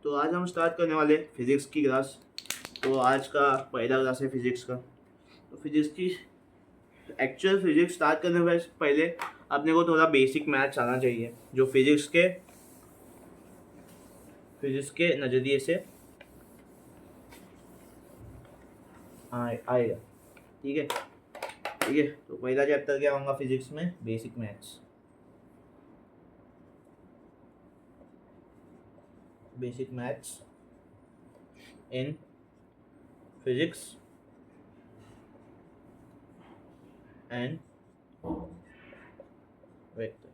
तो आज हम स्टार्ट करने वाले फिज़िक्स की क्लास। तो आज का पहला क्लास है फिज़िक्स का। तो फिज़िक्स की एक्चुअल फिज़िक्स स्टार्ट करने से पहले अपने को थोड़ा बेसिक मैथ्स आना चाहिए, जो फिज़िक्स के नज़रिए से आएगा। ठीक है। तो पहला चैप्टर क्या होगा फिज़िक्स में? Basic maths. Basic maths in physics and vector.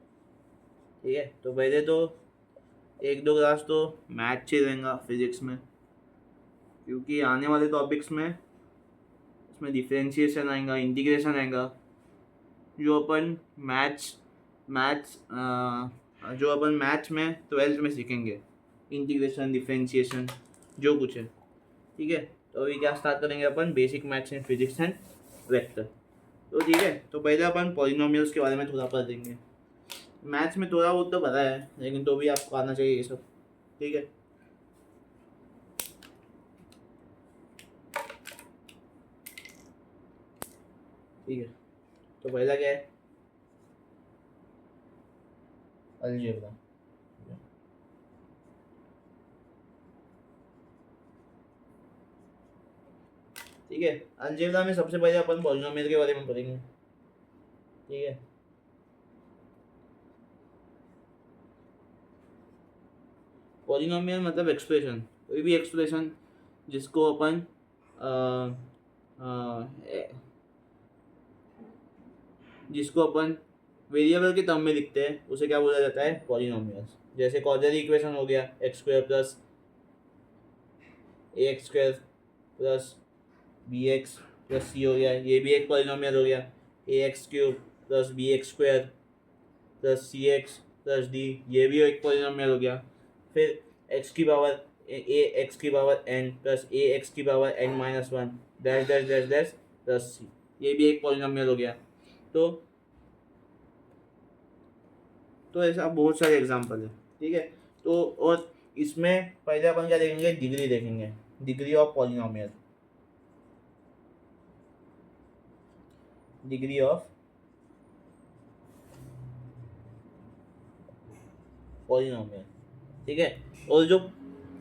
ठीक है। तो पहले तो एक दो क्लास तो मैथ्स ही रहेगा फिज़िक्स में, क्योंकि आने वाले टॉपिक्स में इसमें डिफरेंशिएशन आएगा, इंटीग्रेशन आएगा, जो अपन मैथ्स मैथ्स जो अपन मैथ्स में 12th में सीखेंगे, इंटीग्रेशन, डिफरेंशिएशन, जो कुछ है। ठीक है। तो अभी क्या स्टार्ट करेंगे अपन? Basic maths in physics and vector. तो ठीक है। तो पहले अपन पॉलिनोमियल्स के बारे में थोड़ा पढ़ देंगे। मैथ्स में थोड़ा बहुत तो पता है, लेकिन तो भी आपको आना चाहिए ये सब। ठीक है। ठीक है। तो पहला क्या है? अलजेब्रा। ठीक है। अलजेब्रा में सबसे पहले अपन पॉलिनोमियल के बारे में पढ़ेंगे। ठीक है। पॉलिनोमियल मतलब एक्सप्रेशन, कोई भी एक्सप्रेशन जिसको अपन वेरिएबल के टर्म में लिखते हैं, उसे क्या बोला जाता है? पॉलिनोमियल्स। जैसे कॉजरी इक्वेशन हो गया, X square plus A X square plus B X plus C हो गया, ये भी एक पॉलिनोमियल हो गया। A X cube plus B X square plus C X plus D, ये भी एक पॉलिनोमियल हो गया। फिर एक्स की पावर ए एक्स की power N plus A X की power N minus one dash dash dash dash plus C, ये भी एक पॉलिनोमियल हो गया। तो ऐसा बहुत सारे एग्जांपल है। ठीक है। तो और इसमें पहले अपन क्या देखेंगे? डिग्री देखेंगे, degree of polynomial. Degree of polynomial. ठीक है। और जो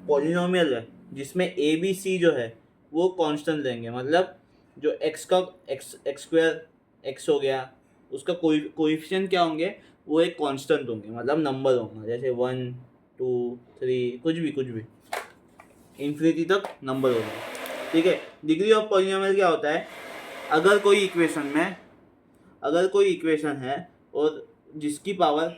पॉलिनोमियल है जिसमें ए बी सी जो है वो कांस्टेंट रहेंगे, मतलब जो एक्स का एक्स स्क्वायर एक्स हो गया, उसका कोएफिशिएंट क्या होंगे? वो एक कांस्टेंट होंगे, मतलब नंबर होंगे, जैसे 1 2 3, कुछ भी इन्फिनिटी तक नंबर होंगे। ठीक है। डिग्री ऑफ पॉलिनोमियल क्या होता है? अगर कोई इक्वेशन है और जिसकी पावर,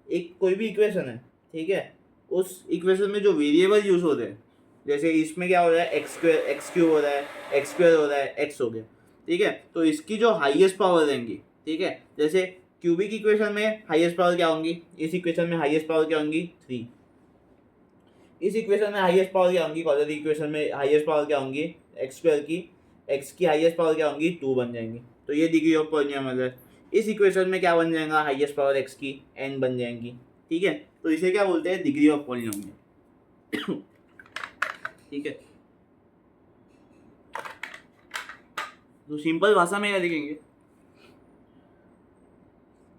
एक कोई भी इक्वेशन है, ठीक है, उस इक्वेशन में जो वेरिएबल यूज हो रहे हैं, जैसे इसमें क्या हो रहा है? एक्स स्क्वायर एक्स क्यूब हो रहा है, एक्स स्क्वायर हो रहा है, एक्स हो गया। ठीक है। तो इसकी जो हाईएस्ट पावर रहेंगी, ठीक है, जैसे क्यूबिक इक्वेशन में हाईएस्ट पावर क्या होंगी? इस इक्वेशन में हाईएस्ट पावर क्या होंगी? 3। इस इक्वेशन में हाईएस्ट पावर क्या होंगी? क्वाड्रेटिक इक्वेशन में हाईएस्ट पावर क्या होंगी? एक्स स्क्वायर की, एक्स की हाईएस्ट पावर क्या होंगी? 2 बन जाएंगी। तो ये डिग्री ऑफ पॉलिनोमियल है। इस इक्वेशन में क्या बन जाएगा? हाईएस्ट पावर एक्स की n बन जाएंगी। ठीक है। तो इसे क्या बोलते हैं? Degree of polynomial. ठीक है। तो सिंपल भाषा में क्या लिखेंगे?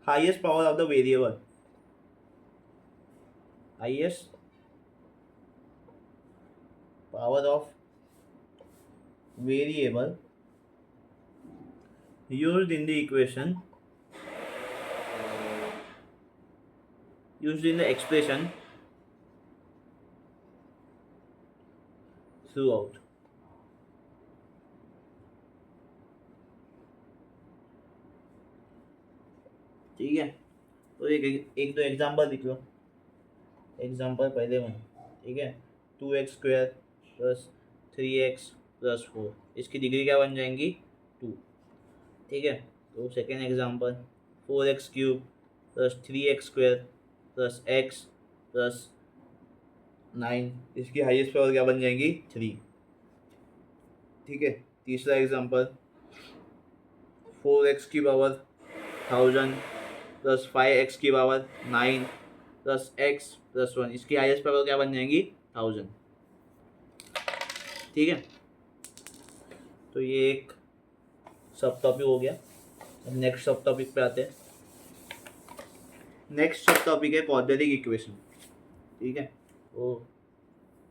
Highest power of the variable, highest power of variable used in the equation, used in the expression throughout. ठीक है। तो एक तो एग्जांपल लिख लो। एग्जांपल पहले वन। ठीक है। 2x square plus 3x plus 4, इसकी डिग्री क्या बन जाएंगी? 2। ठीक है। तो second example 4x cube plus 3x square plus x plus 9, इसकी हाईएस्ट पावर क्या बन जाएंगी? 3। ठीक है। तीसरा एग्जांपल 4x की पावर 1000 प्लस 5x की पावर 9 प्लस x प्लस 1, इसकी हाईएस्ट पावर क्या बन जाएंगी? 1000। ठीक है, तो ये एक सब टॉपिक हो गया। अब नेक्स्ट सब टॉपिक पे आते हैं। नेक्स्ट सब टॉपिक है क्वाड्रेटिक इक्वेशन। ठीक है, वो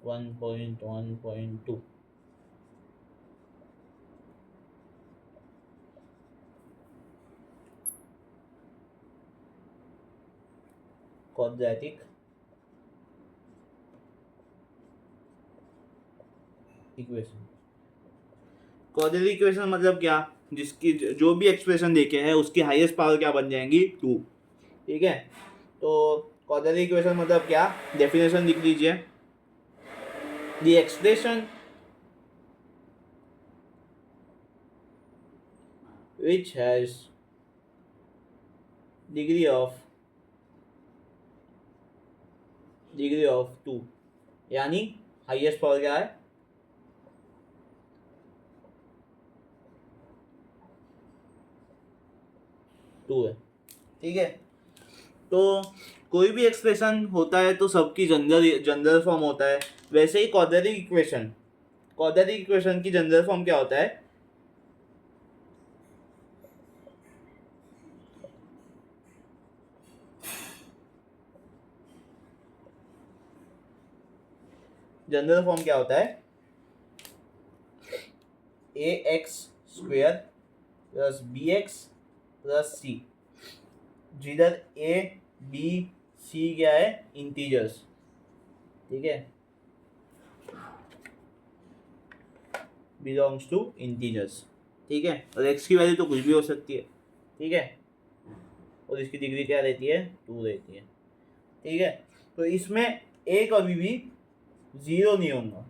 1.1.2 क्वाड्रेटिक इक्वेशन। क्वाड्रेटिक इक्वेशन मतलब क्या, जिसकी जो भी एक्सप्रेशन देखे है उसकी हाईएस्ट पावर क्या बन जाएंगी, 2। ठीक है, तो क्वाड्रेटिक इक्वेशन मतलब क्या, डेफिनेशन लिख लीजिए। The expression which has degree of 2, यानी हाईएस्ट पावर क्या है, 2 है। ठीक है, तो कोई भी एक्सप्रेशन होता है तो सबकी जनरल फॉर्म होता है। वैसे ही क्वाड्रेटिक इक्वेशन की जनरल फॉर्म क्या होता है, जनरल फॉर्म क्या होता है, ax² + bx + c, जिधर a b c क्या है, इंटीजर्स। ठीक है, बिलोंग्स टू इंटीजर्स। ठीक है, और x की वैल्यू तो कुछ भी हो सकती है। ठीक है, और इसकी डिग्री क्या रहती है, 2 रहती है। ठीक है, तो इसमें a कभी भी 0 नहीं होगा।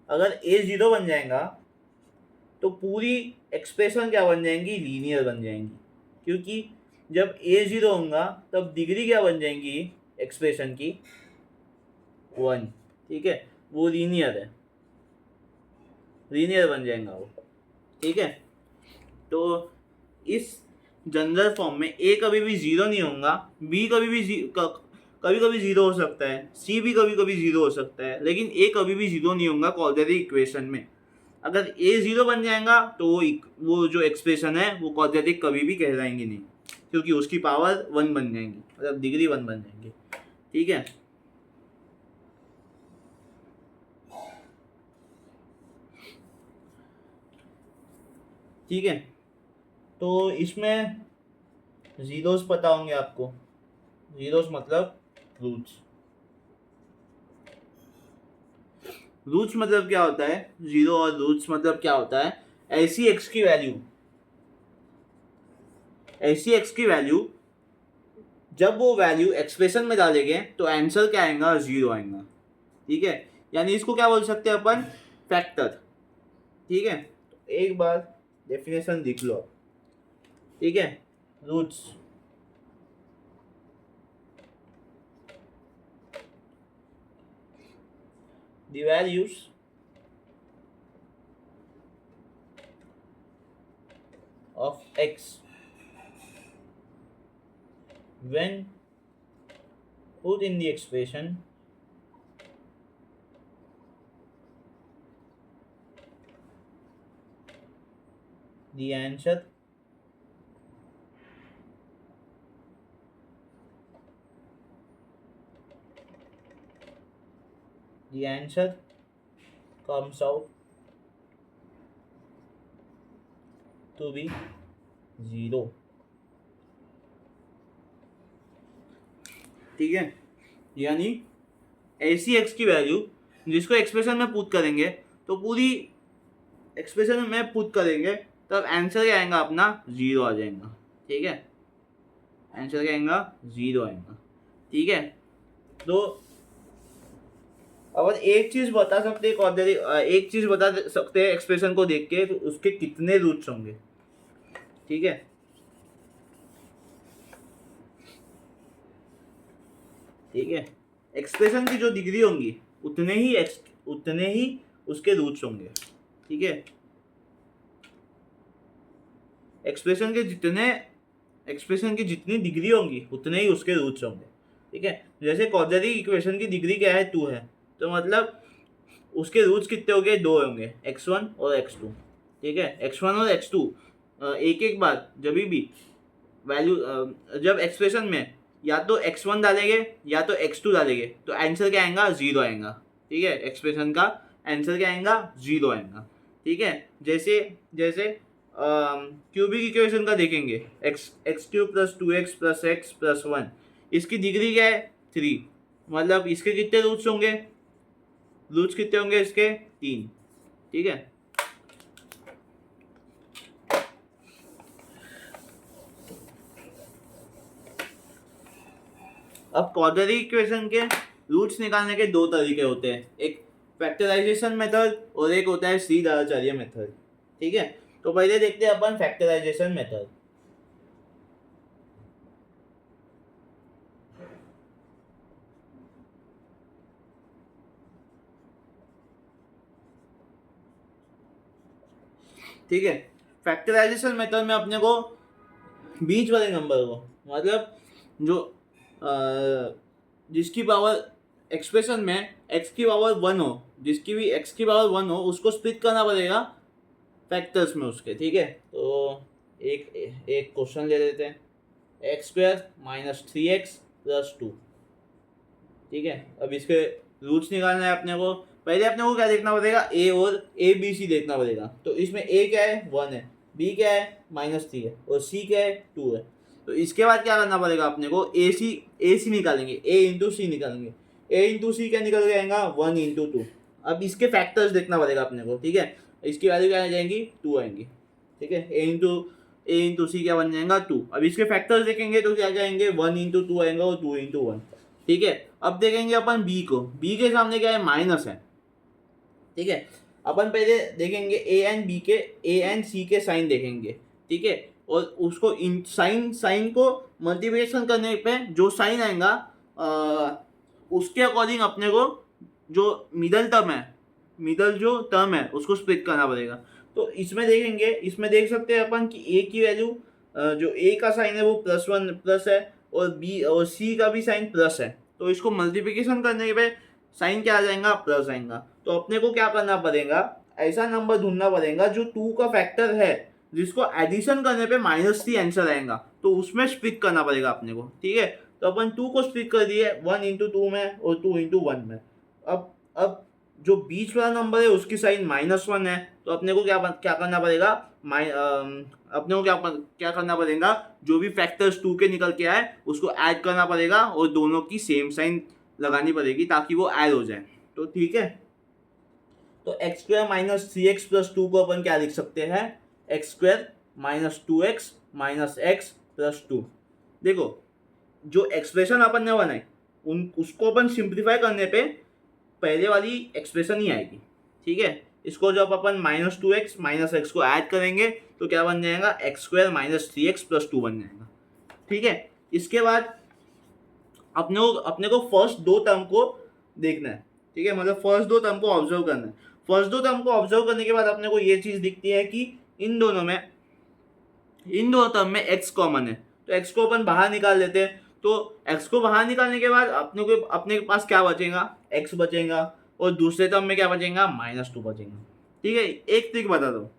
अगर a 0 बन जाएगा तो पूरी एक्सप्रेशन क्या बन जाएंगी, लीनियर बन जाएंगी, क्योंकि जब a 0 होगा तब डिग्री क्या बन जाएंगी एक्सप्रेशन की, 1। ठीक है, वो लीनियर है, लीनियर बन जाएगा वो। ठीक है, तो इस जनरल फॉर्म में a कभी भी 0 नहीं होगा, b कभी कभी 0 हो सकता है, c भी कभी कभी 0 हो सकता है, लेकिन a कभी भी 0 नहीं होगा क्वाड्रेटिक इक्वेशन में। अगर a 0 बन जाएगा तो वो जो एक्सप्रेशन है वो क्वाड्रेटिक कभी भी कहलाएंगे नहीं, क्योंकि उसकी पावर 1 बन जाएंगी, मतलब डिग्री 1 बन जाएंगी। ठीक है, ठीक है, तो इसमें जीरोस पता होंगे आपको। जीरोस मतलब रूट्स मतलब क्या होता है, जीरो और रूट्स मतलब क्या होता है, ऐसी एक्स की वैल्यू जब वो वैल्यू एक्सप्रेशन में डालेंगे तो आंसर क्या आएगा, 0 आएगा। ठीक है, यानी इसको क्या बोल सकते हैं अपन, फैक्टर। ठीक है, तो एक बार डेफिनेशन लिख लो। ठीक है, roots the values of x when put in the expression the answer comes out to be 0। ठीक है, यानी ऐसी एक्स की वैल्यू जिसको एक्सप्रेशन में पुट करेंगे, तो पूरी एक्सप्रेशन में पुट करेंगे तब आंसर क्या आएगा अपना, 0 आ जाएगा। ठीक है, आंसर क्या आएगा, 0 आएगा। ठीक है, तो और एक चीज बता सकते हैं एक्सप्रेशन को देख के, तो उसके कितने रूट्स होंगे। ठीक है, ठीक है, एक्सप्रेशन की जो डिग्री होंगी उतने ही उसके रूट्स होंगे। ठीक है, एक्सप्रेशन की जितनी डिग्री होंगी उतने ही उसके रूट्स होंगे। ठीक है, जैसे क्वाड्रेटिक इक्वेशन की डिग्री क्या है, 2 है, तो मतलब उसके रूट्स कितने हो गए, 2 होंगे, x1 और x2, ठीक है। x1 और x2 एक एक बार जब भी वैल्यू जब एक्सप्रेशन में या तो x1 डालेंगे या तो x2 डालेंगे तो आंसर क्या आएगा, 0 आएगा, ठीक है। एक्सप्रेशन का आंसर क्या आएगा, 0 आएगा, ठीक है। जैसे जैसे क्यूबिक इक्वेशन का देखेंगे, x cube plus 2x plus x plus 1, इसकी डिग्री क्या है, 3, मतलब इसके कितने रूट्स होंगे, रूट्स कितने होंगे इसके, 3, ठीक है। अब क्वाड्रेटिक इक्वेशन के रूट्स निकालने के 2 तरीके होते हैं, एक फैक्टराइजेशन मेथड और एक होता है श्रीधराचार्य मेथड, ठीक है। तो पहले देखते हैं अपन फैक्टराइजेशन मेथड। ठीक है, फैक्टराइजेशन मेथड में अपने को बीच वाले नंबर को, मतलब जो जिसकी पावर एक्सप्रेशन में x की पावर 1 हो, जिसकी भी x की पावर 1 हो, उसको स्प्लिट करना पड़ेगा फैक्टर्स में उसके, ठीक है। तो एक एक क्वेश्चन ले लेते हैं, x² माइनस 3x प्लस 2, ठीक है। अब इसके रूट्स निकालना है अपने को, पहले अपने को क्या देखना पड़ेगा, a और a b c देखना पड़ेगा। तो इसमें a क्या है, 1 है, b क्या है, -3 है, और c क्या है, 2 है। तो इसके बाद क्या करना पड़ेगा अपने को, a c निकालेंगे, a इंटू सी निकालेंगे, a इंटू सी क्या निकल के आएगा, 1 इंटू 2। अब इसके फैक्टर्स देखना पड़ेगा अपने को, ठीक है। इसकी वैल्यू क्या आ जाएंगी, 2 आएंगी, ठीक है। a इंटू सी क्या बन जाएगा, 2। अब इसके फैक्टर्स देखेंगे तो क्या जाएंगे, 1 इंटू 2 आएंगे और 2 इंटू 1, ठीक है। अब देखेंगे अपन b को, b के सामने क्या है, माइनस है, ठीक है। अपन पहले देखेंगे a एंड c के साइन देखेंगे, ठीक है। और उसको इन साइन को मल्टीप्लिकेशन करने पे जो साइन आएगा उसके अकॉर्डिंग अपने को जो मिडल टर्म है, मिडल जो टर्म है उसको स्प्लिट करना पड़ेगा। तो इसमें देखेंगे, इसमें देख सकते हैं अपन कि a की वैल्यू जो a का साइन है वो +1 प्लस है, और b और c का भी साइन प्लस है। तो इसको मल्टीप्लिकेशन करने पे साइन क्या आ जाएगा, प्लस आएगा। तो अपने को क्या करना पड़ेगा, ऐसा नंबर ढूंढना पड़ेगा जो 2 का फैक्टर है, जिसको एडिशन करने पे -3 आंसर आएगा, तो उसमें स्प्लिट करना पड़ेगा अपने को, ठीक है। तो अपन 2 को स्प्लिट कर दिए 1 इंटू 2 में और 2 इंटू 1 में। अब जो बीच वाला नंबर है उसकी साइन -1 है, तो अपने को क्या करना पड़ेगा, अपने को क्या करना पड़ेगा, जो भी फैक्टर्स 2 के निकल के आए उसको ऐड करना पड़ेगा और दोनों की सेम साइन लगानी पड़ेगी ताकि वो ऐड हो जाए, तो ठीक है। तो x² माइनस 3x प्लस 2 को अपन क्या लिख सकते हैं, x² minus 2x minus x plus 2। देखो जो एक्सप्रेशन अपन ने बनाई उसको अपन सिंप्लीफाई करने पे पहले वाली एक्सप्रेशन ही आएगी, ठीक है। इसको जब अपन -2x माइनस x को ऐड करेंगे तो क्या बन जाएगा, x² माइनस 3x प्लस 2 बन जाएगा, ठीक है। इसके बाद अपने को फर्स्ट 2 टर्म को देखना है, ठीक है, मतलब फर्स्ट 2 टर्म को ऑब्जर्व करना है। फर्स्ट 2 टर्म को ऑब्जर्व करने के बाद अपने को ये चीज़ दिखती है कि इन दोनों टर्म में x कॉमन है, तो x को अपन बाहर निकाल लेते हैं। तो x को बाहर निकालने के बाद अपने के पास क्या बचेगा, x बचेगा, और दूसरे टर्म में क्या बचेगा, -2 बचेगा, ठीक है। एक ट्रिक बता दो,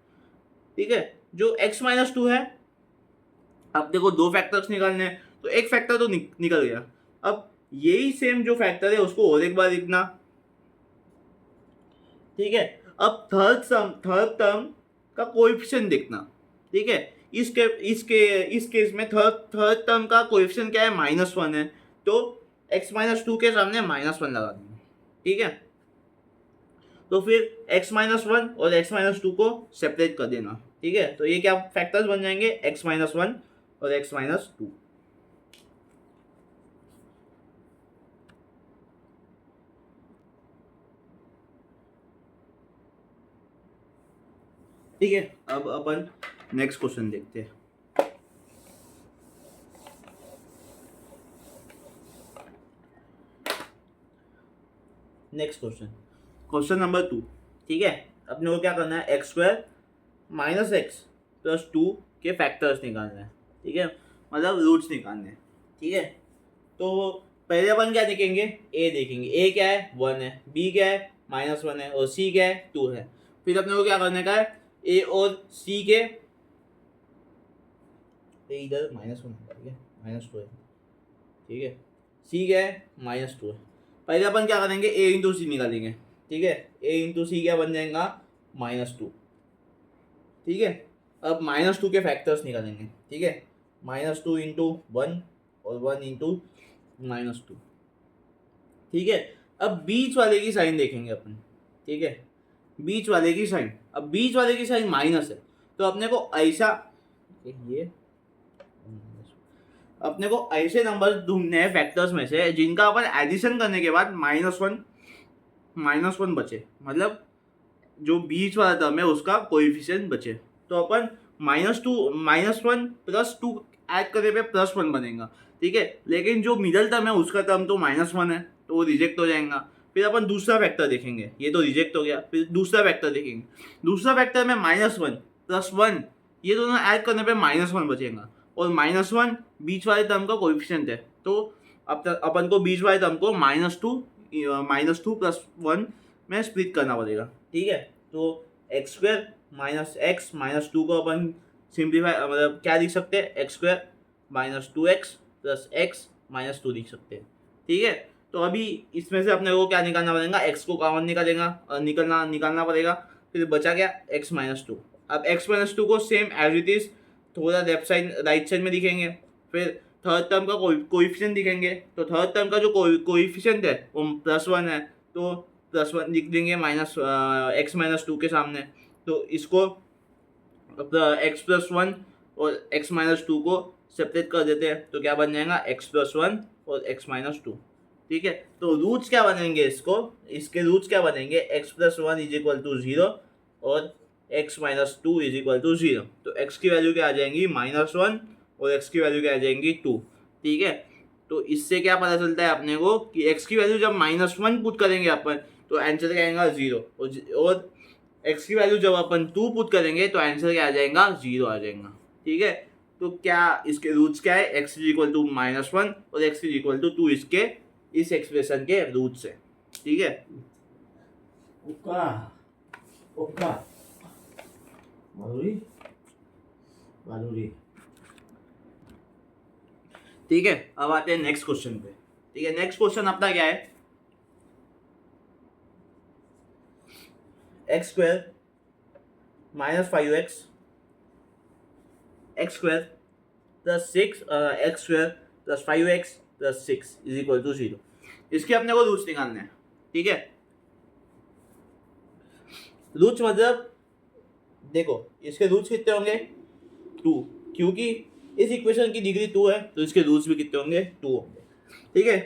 ठीक है, जो x -2 है, अपने को 2 फैक्टर्स निकालने हैं, तो एक फैक्टर तो निकल गया। अब यही सेम जो फैक्टर है उसको और एक बार लिखना, ठीक है। अब थर्ड टर्म का कोएफिशिएंट देखना, ठीक है। इस केस में थर्ड टर्म का कोएफिशिएंट क्या है, -1 है, तो x -2 के सामने -1 लगा देंगे, ठीक है। तो फिर x -1 और x -2 को सेपरेट कर देना, ठीक है। तो ये क्या फैक्टर्स बन जाएंगे, x -1 और x -2, ठीक है। अब अपन नेक्स्ट क्वेश्चन देखते हैं। नेक्स्ट क्वेश्चन नंबर 2, ठीक है। अपने को क्या करना है, x² माइनस x प्लस 2 के फैक्टर्स निकालना है, ठीक है, मतलब रूट्स निकालने हैं, ठीक है। तो पहले अपन क्या देखेंगे, ए देखेंगे, ए क्या है 1 है, बी क्या है -1 है और सी क्या है 2 है। फिर अपने को क्या करने का है, ए और सी के, इधर -1 है, ठीक है, -2 है, ठीक है, सी क्या है -2 है। पहले अपन क्या करेंगे, ए इंटू सी निकालेंगे, ठीक है, ए इंटू सी क्या बन जाएगा -2, ठीक है। अब -2 के फैक्टर्स निकालेंगे, ठीक है, -2 इंटू 1 और 1 इंटू -2, ठीक है। अब बीच वाले की साइन देखेंगे अपन, ठीक है, बीच वाले की साइन, अब बीच वाले की साइन माइनस है, तो अपने को ऐसा, ये अपने को ऐसे नंबर ढूंढने हैं फैक्टर्स में से जिनका अपन एडिशन करने के बाद -1 बचे, मतलब जो बीच वाला टर्म है उसका कोएफिशिएंट बचे। तो अपन -1 + 2 ऐड करने पे +1 बनेगा, ठीक है। लेकिन जो मिडल टर्म है उसका टर्म तो -1 है, तो वो रिजेक्ट हो जाएगा। फिर अपन दूसरा फैक्टर देखेंगे, ये तो रिजेक्ट हो गया। फिर दूसरा फैक्टर देखेंगे, दूसरा फैक्टर में -1 + 1, ये दोनों ऐड करने पे -1 बचेगा, और -1 बीच वाले टर्म का कोएफिशिएंट है, तो अब तक अपन को बीच वाले टर्म को -2 + 1 में स्प्लिट करना पड़ेगा, ठीक है। तो x² - x -2 को अपन सिंप्लीफाई, मतलब क्या लिख सकते हैं, x² - 2x + x - 2 लिख सकते हैं, ठीक है। तो अभी इसमें से अपने को क्या निकालना पड़ेगा, x को कॉमन निकालना पड़ेगा। फिर बचा क्या, x - 2। अब x - 2 को सेम एज इट इज थोड़ा लेफ्ट साइड राइट साइड में दिखेंगे। फिर थर्ड टर्म का कोएफिशिएंट दिखेंगे, तो थर्ड टर्म का जो कोएफिशिएंट है वो +1 है, तो +1 लिख देंगे x - 2 के सामने। तो इसको x + 1 और x - 2 को सेपरेट कर देते हैं, तो क्या बन जाएगा x + 1 और x - 2, ठीक है। तो रूट्स क्या बनेंगे, इसके रूट्स क्या बनेंगे, x + 1 = 0 और x - 2 = 0। तो x की वैल्यू क्या आ जाएंगी -1 और x की वैल्यू क्या आ जाएंगी 2, ठीक है। तो इससे क्या पता चलता है अपने को कि x की वैल्यू जब -1 पुट करेंगे अपन, तो आंसर क्या आएगा 0, और x की वैल्यू जब अपन 2 पुट करेंगे तो आंसर क्या आ जाएगा 0 आ जाएगा, ठीक है। तो क्या इसके रूट्स क्या है, x = -1 और x = 2 इसके इस एक्सप्रेशन के रूट्स है, ठीक है। ओका ओका माधुरी माधुरी ठीक है। अब आते हैं नेक्स्ट क्वेश्चन पे, ठीक है। नेक्स्ट क्वेश्चन अपना क्या है, x² - 5x x² + 6 x² + 5x + 6 = 0। इसके अपने को रूट्स निकालने हैं, ठीक है। रूट्स मतलब देखो, इसके रूट्स कितने होंगे 2, क्योंकि इस इक्वेशन की डिग्री 2 है, तो इसके रूट्स भी कितने होंगे 2 होंगे, ठीक है।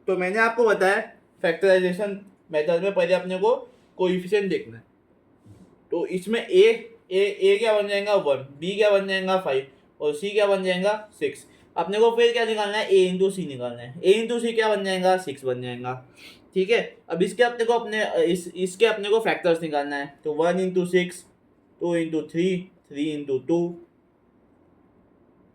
तो मैंने आपको बताया फैक्टराइजेशन मेथड में पहले अपने को कोएफिशिएंट देखना है। तो इसमें ए क्या बन जाएगा 1, बी क्या बन जाएगा 5 और सी क्या बन जाएगा 6। अपने को फिर क्या निकालना है, ए इंटू सी निकालना है। ए इंटू सी क्या बन जाएगा 6 बन जाएगा, ठीक है। अब इसके अपने को इसके अपने को फैक्टर्स निकालना है। तो 1 × 6, 2 × 3, 3 × 2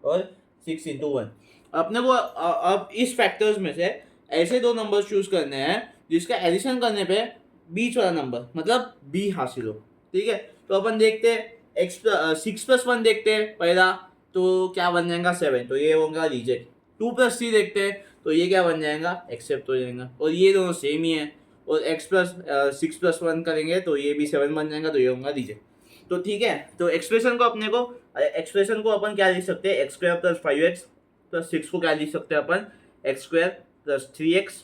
और 6 × 1। अपने को अब इस फैक्टर्स में से ऐसे दो नंबर चूज करने हैं जिसका एडिशन करने पे बीच वाला नंबर मतलब बी हासिल हो, ठीक है। तो अपन देखते हैं 6 + 1 देखते हैं पहला, तो क्या बन जाएगा 7, तो ये होगा रिजेक्ट। 2 + 3 देखते हैं, तो ये क्या बन जाएगा एक्सेप्ट हो जाएगा, और ये दोनों सेम ही है। और 6 + 1 करेंगे तो ये भी 7 बन जाएगा, तो ये होगा रिजेक्ट। तो ठीक है, तो एक्सप्रेशन को अपन क्या लिख सकते हैं, x² + 5x + 6 को क्या लिख सकते हैं अपन, x² + 3x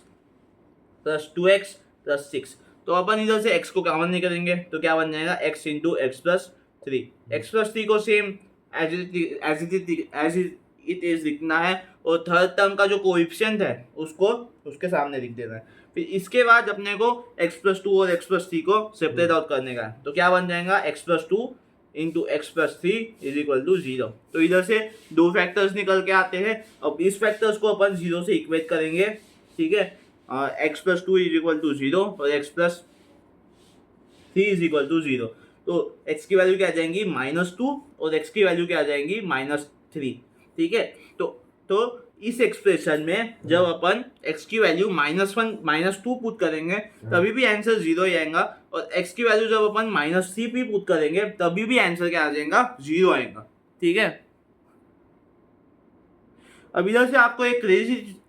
+ 2x + 6। तो अपन इधर से x को कॉमन नहीं करेंगे, तो क्या बन जाएगा x × x + 3। x + 3 को सेम एज इट इज लिखना है, और थर्ड टर्म का जो कोएफिशिएंट है उसको उसके सामने लिख देना है। फिर इसके बाद अपने को x + 2 और x + 3 को सेपरेट आउट करने का है, तो क्या बन जाएगा x + 2 × x + 3 = 0। तो इधर से दो फैक्टर्स निकल के आते हैं। अब इस फैक्टर्स को अपन 0 से इक्वेट करेंगे, ठीक है। x + 2 = 0 और x + 3 = 0। तो x की वैल्यू क्या आ जाएंगी -2 और x की वैल्यू क्या आ जाएंगी -3, ठीक है। तो इस एक्सप्रेशन में जब अपन x की वैल्यू -1 -2 पुट करेंगे तभी भी आंसर 0 ही आएगा, और x की वैल्यू जब अपन -3 भी पुट करेंगे तभी भी आंसर क्या आ जाएगा, 0 आएगा। ठीक है, अब इधर से आपको एक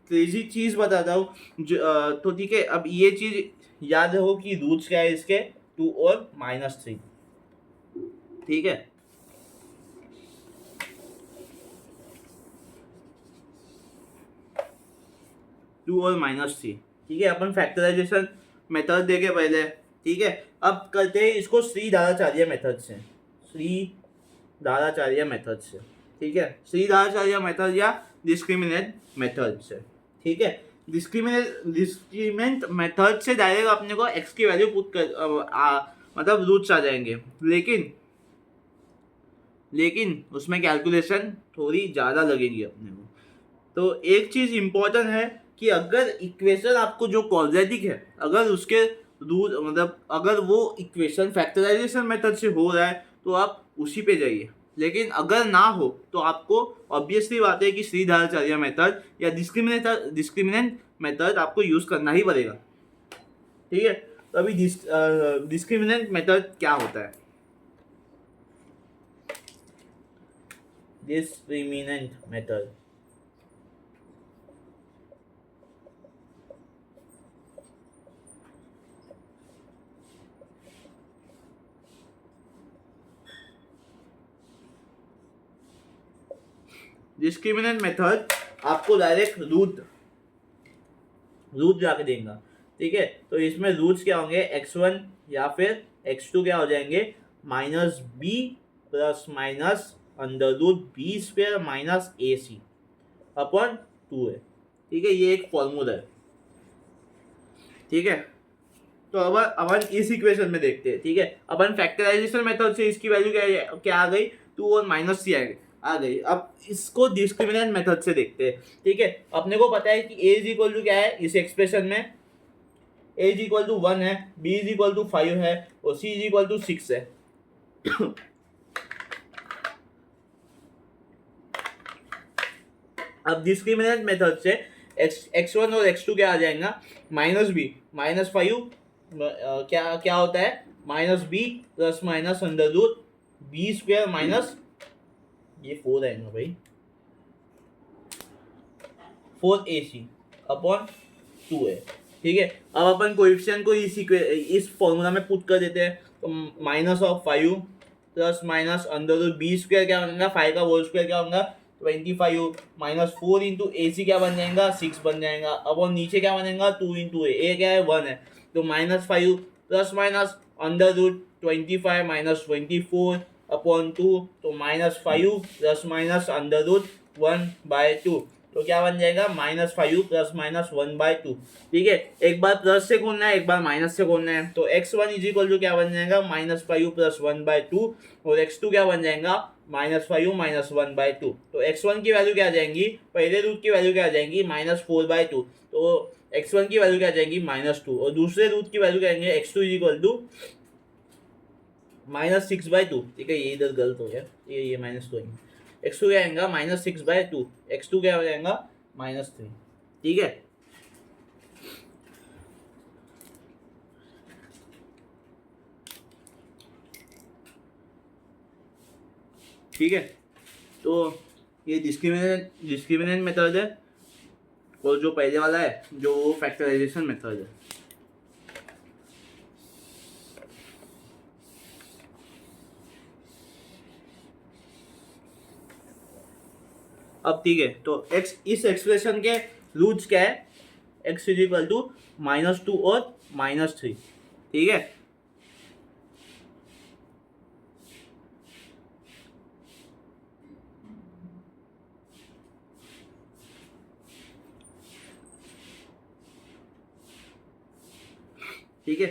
क्रेजी चीज बताता हूँ, तो ठीक है, अब ये चीज याद रखो कि रूट्स क्या है इसके, 2 और -3। ठीक है, टू और -3। ठीक है, अपन फैक्टराइजेशन मेथड देखे पहले। ठीक है, अब करते हैं इसको श्री धाराचार्य मेथड से, श्री धाराचार्य मेथड से। ठीक है, श्री धाराचार्य मेथड या डिस्क्रिमिनेंट मेथड से। ठीक है, डिस्क्रिमिनेंट मेथड से डायरेक्ट अपने को x की वैल्यू पुट कर मतलब रूट्स आ जाएंगे, लेकिन उसमें कैलकुलेशन थोड़ी ज़्यादा लगेगी अपने को। तो एक चीज़ इम्पोर्टेंट है कि अगर इक्वेशन आपको जो क्वाड्रेटिक है, अगर उसके रूट मतलब अगर वो इक्वेशन फैक्टराइजेशन मेथड से हो रहा है तो आप उसी पे जाइए, लेकिन अगर ना हो तो आपको ऑब्वियसली बात है कि श्री धाराचार्य मेथड या डिस्क्रिमिनेंट मेथड आपको यूज़ करना ही पड़ेगा। ठीक है, तो अभी डिस्क्रिमिनेंट मेथड क्या होता है? डिस्क्रिमिनेंट मेथड डिस्क्रिमिनेंट मेथड आपको डायरेक्ट रूट जाके देगा। ठीक है, तो इसमें रूट्स क्या होंगे, x1 या फिर x2 क्या हो जाएंगे, -b plus minus √b² minus AC upon 2 है। ठीक है, ये एक फॉर्मूला है। ठीक है, तो अब अपन इस इक्वेशन में देखते हैं। ठीक है, अपन फैक्टराइजेशन मेथड से इसकी वैल्यू क्या आ गई, 2 और -3 आ गई। अब इसको डिस्क्रिमिनेंट मेथड से देखते हैं। ठीक है, अपने को पता है कि a इज इक्वल टू क्या है इस एक्सप्रेशन में, a इज इक्वल टू 1 है, b इज इक्वल टू 5 है और c इज इक्वल टू 6 है। अब डिस्क्रिमिनेंट मेथड से x1 और x2 क्या आ जाएगा, -b -5 क्या होता है, -b plus minus √b² minus ये 4 आएगा भाई, 4AC अपॉन 2 है। ठीक है, अब अपन कोएफिशिएंट को इस फॉर्मूला में पुट कर देते हैं, तो -5 प्लस माइनस √b² क्या बनेगा, 5 का होल स्क्वायर क्या होगा 25 -4 इंटू AC क्या बन जाएगा, 6 बन जाएगा। अब और नीचे क्या बनेगा, 2 इंटू a क्या है 1 है, तो -5 प्लस माइनस √25 माइनस 24 अपॉन 2, तो -5 प्लस माइनस √1/2, तो क्या बन जाएगा, -5 प्लस माइनस 1/2। ठीक है, एक बार प्लस से खोलना है, एक बार माइनस से खोलना है, तो x1 इज इक्वल टू क्या बन जाएगा, -5 प्लस 1/2 और x2 क्या बन जाएगा, -5 माइनस 1/2। तो x1 की वैल्यू क्या आ जाएंगी, पहले रूट की वैल्यू क्या आ जाएंगी, -4/2, तो x1 की वैल्यू क्या आ जाएगी, -2, और दूसरे रूट की वैल्यू क्या आएंगे, x2 इज इक्वल टू -6/2। ठीक है, ये इधर गलत हो गया, ये -2 है, x2 क्या आएगा, -6/2, x2 क्या हो जाएगा, -3। ठीक है, ठीक है, तो ये डिस्क्रिमिनेंट मेथड है, और जो पहले वाला है जो फैक्टराइजेशन मेथड है। अब ठीक है, तो x इस एक्सप्रेशन के रूट्स क्या है, x इज इक्वल टू -2 और -3। ठीक है, ठीक है,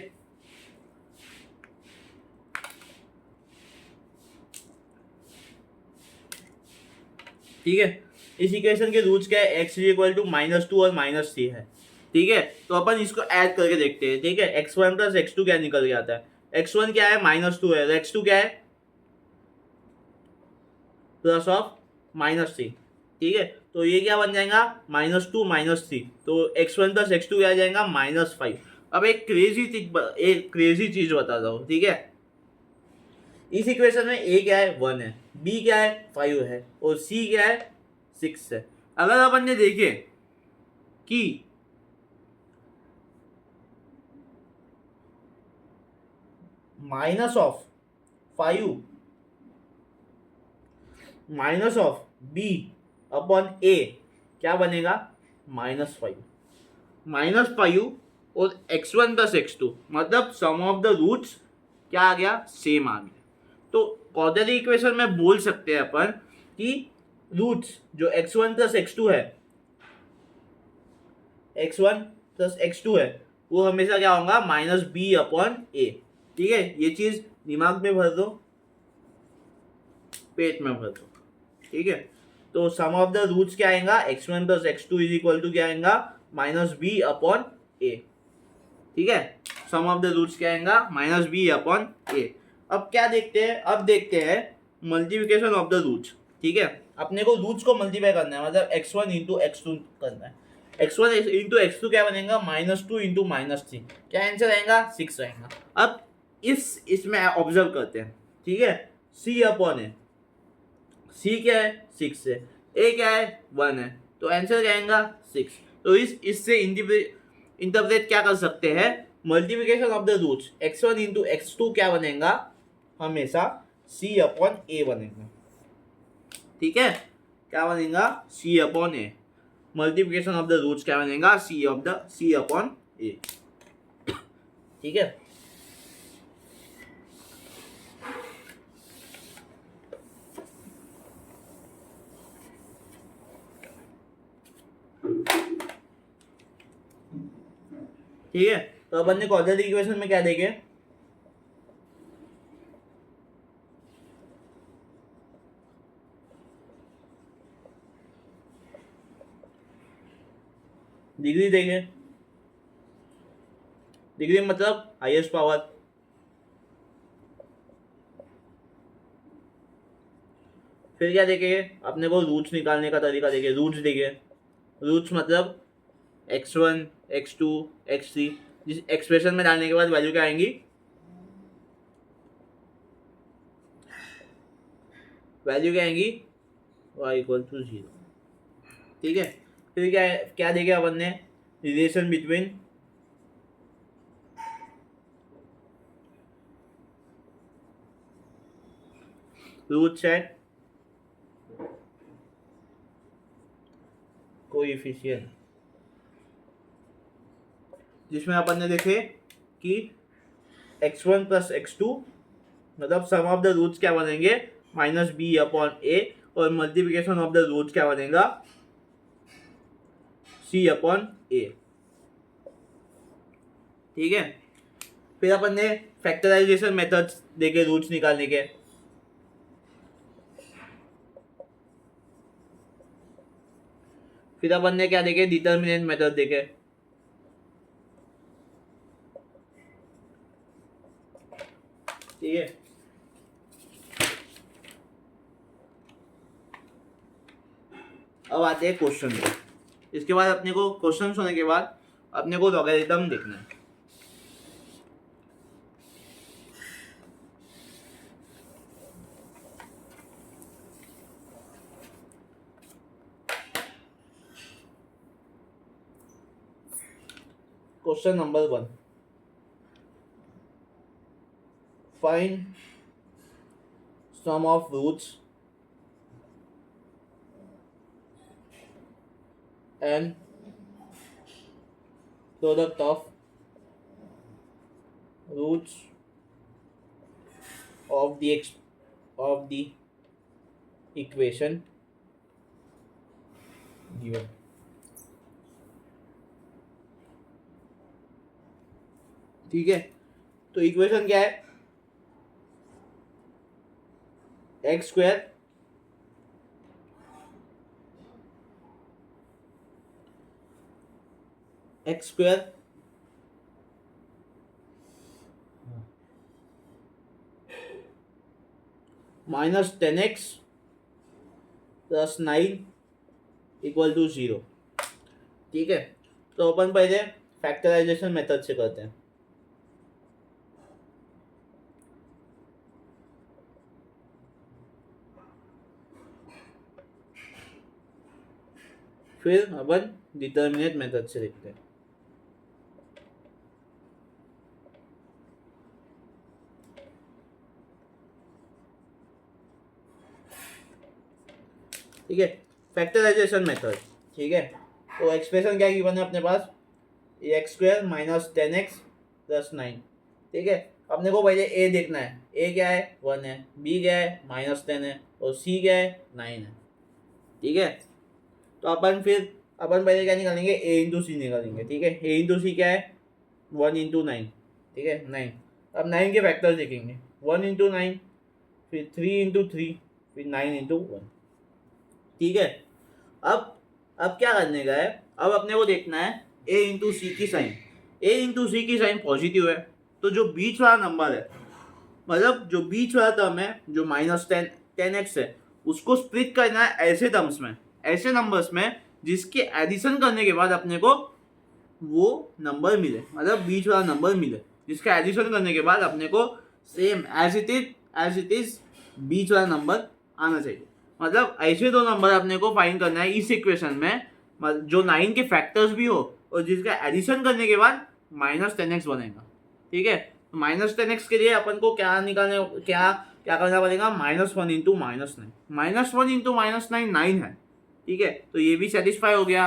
ठीक है, इस इक्वेशन के रूट्स क्या है, x इज इक्वल टू -2 और -3 है। ठीक है, तो अपन इसको ऐड करके देखते हैं। ठीक है, x1 प्लस x2 क्या निकल के आता है, x1 क्या है, -2 है, x2 क्या है, प्लस ऑफ -3। ठीक है, तो ये क्या बन जाएगा -2 -3, तो x1 + x2 क्या आ जाएगा -5। अब एक क्रेजी चीज बताता हूँ, ठीक है। इस इक्वेशन में a क्या है 1 है, b क्या है 5 है और c क्या है 6 है। अगर अपन ने देखे कि -5 -b अपॉन a क्या बनेगा -5। -5 और x1 + x2 मतलब सम ऑफ द रूट्स क्या आ गया सेम आ गया। तो क्वाड्रेटिक इक्वेशन में बोल सकते हैं अपन कि रूट्स जो x1 + x2 है, x1 + x2 है, वो हमेशा क्या होगा -b अपॉन a। ठीक है, ये चीज दिमाग में भर दो, पेट में भर दो। ठीक है, तो सम ऑफ द रूट्स क्या आएगा x1 + x2 = क्या आएगा -b अपॉन a। ठीक है, सम ऑफ द रूट्स क्या आएगा -b अपॉन a। अब क्या देखते हैं, अब देखते हैं मल्टीप्लिकेशन ऑफ द रूट्स। ठीक है, अपने को रूट्स को मल्टीप्लाई करना है, मतलब x1 × x2 करना है। x1 × x2 क्या बनेगा -2 × -3, क्या आंसर आएगा 6 आएगा। अब इसमें ऑब्जर्व करते हैं, ठीक है। c अपॉन a, c क्या है 6 है, a क्या है 1 है, तो आंसर क्या आएगा 6। तो इससे इंटरप्रेट क्या कर सकते हैं, multiplication of the roots x1 × x2 क्या बनेगा हमेशा c अपॉन a बनेगा। ठीक है, क्या बनेगा c upon a। Multiplication of the roots क्या बनेगा c अपॉन a। ठीक है, ठीक है। तो अपन ने क्वाड्रेटिक इक्वेशन में क्या देखे, डिग्री देखे, डिग्री मतलब हाईएस्ट पावर। फिर क्या देखे, अपने को रूट्स निकालने का तरीका देखे, रूट्स देखे। रूट्स मतलब x1 x2 x3, जिस एक्सप्रेशन में डालने के बाद वैल्यू क्या आएंगी, वैल्यू क्या आएंगी y = 0। ठीक है, फिर क्या देखे अपन ने, relation between roots and coefficient, जिसमें अपन ने देखे कि x1 + x2 मतलब सम ऑफ द रूट्स क्या बनेंगे -b अपॉन a, और मल्टीप्लिकेशन ऑफ द रूट्स क्या बनेगा c अपॉन a। ठीक है, फिर अपन ने फैक्टराइजेशन मेथड्स देखे रूट्स निकालने के। फिर अपन ने क्या देखे, डिटर्मिनेंट मेथड देखे। ठीक है, अब आते हैं क्वेश्चन पे। इसके बाद अपने को क्वेश्चन होने के बाद अपने को लॉगरिथम देखना है। Question number 1, find sum of roots and product of roots of the equation given। ठीक है, तो इक्वेशन क्या है, x² -10x + 9 इक्वल टू 0। ठीक है, तो अपन पहले फैक्टराइजेशन मेथड से करते हैं। फिर अपन डिटर्मिनेट मेथड से देखते हैं। ठीक है, फैक्टराइजेशन मेथड। ठीक है, तो एक्सप्रेशन क्या गिवन है अपने पास, X square minus 10x plus 9। ठीक है, अपने को पहले ए देखना है, ए क्या है 1 है, बी क्या है -10 है, और सी क्या है 9 है। ठीक है, तो अपन पहले क्या निकालेंगे, ए इंटू सी निकालेंगे। ठीक है, ए इंटू सी क्या है 1 इंटू 9। ठीक है 9, अब 9 के फैक्टर्स देखेंगे, 1 इंटू 9, फिर 3 इंटू 3, फिर 9 इंटू 1। ठीक है, अब क्या करने का है, अब अपने को देखना है ए इंटू सी की साइन। ए इंटू सी की साइन पॉजिटिव है, तो जो बीच वाला नंबर है, मतलब जो बीच वाला टर्म है जो -10x है, उसको स्प्लिट करना है ऐसे टर्म्स में, ऐसे नंबर्स में जिसके एडिशन करने के बाद अपने को वो नंबर मिले, मतलब बीच वाला नंबर मिले, जिसका एडिशन करने के बाद अपने को सेम एज इट इज बीच वाला नंबर आना चाहिए। मतलब ऐसे दो नंबर अपने को फाइंड करना है इस इक्वेशन में, जो 9 के फैक्टर्स भी हो और जिसका एडिशन करने के बाद -10x बनेगा। ठीक है, तो -10x के लिए अपन को क्या करना पड़ेगा, -1 इंटू -9, -1 इंटू -9 9 है। ठीक है, तो ये भी सेटिस्फाई हो गया।